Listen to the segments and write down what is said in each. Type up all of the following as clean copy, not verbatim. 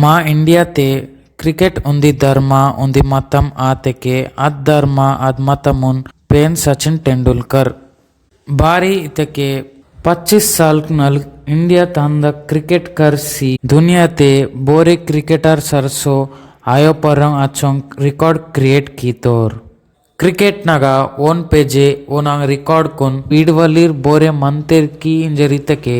మా ఇండియాతే క్రికెట్ ఉంది ధర్మ ఉంది మతం ఆతెకే అద్ ధర్మ అద్ मतमुन पेन सचिन तेंदुलकर बारी इतके 25 साल नल इंडिया तंद क्रिकेट कर सी दुनिया ते बोरे क्रिकेटर सरसो आयो परंग अचोंग रिकॉर्ड क्रिएट की तोर क्रिकेट नगा ओन पेजे ओनांग रिकॉर्ड कुन पीडवलीर बोरे मंतेर की इंजरितके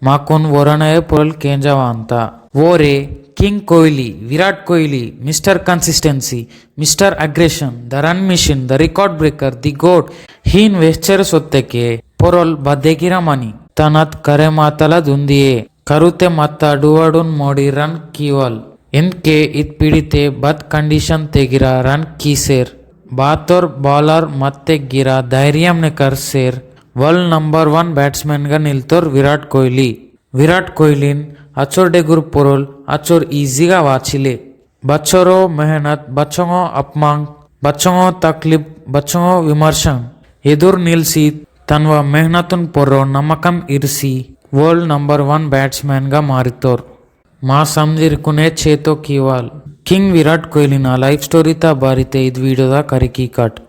माकुन वोरणय पुरल केंजवांता वोरे king Kohli Virat Kohli mister consistency mister aggression the run machine the record breaker the GOAT हीन वेस्चर सोत्तेके पोरोल बदेगिरा मनी तनत करे मातला दुंदिये करुते मत्ता डुवडुन मोडी रन कीवल इनके इत पीड़िते बद कंडीशन तेगिरा रन कीसेर बातोर बॉलर मत्ते गिरा धैर्यम ने कर सेर वर्ल्ड नंबर 1 बैट्समैन गा निल्तोर विराट कोहलीन अचोर डेगुर पोरोल अचोर ఈజీగా వాచిले बच्चोरो मेहनत बच्चों अपमांग बच्चों तकलीफ बच्चों विमर्शन एदुर निल्सी तन्व मेहनतुन पोरो नमकम इर्सी वर्ल्ड नंबर 1 बैट्समैन गा मारितोर मा समझिरकुने चेतो कीवाल किंग विराट कोहली ना लाइफ स्टोरी ता बारिते इद वीडियो दा करिकी कट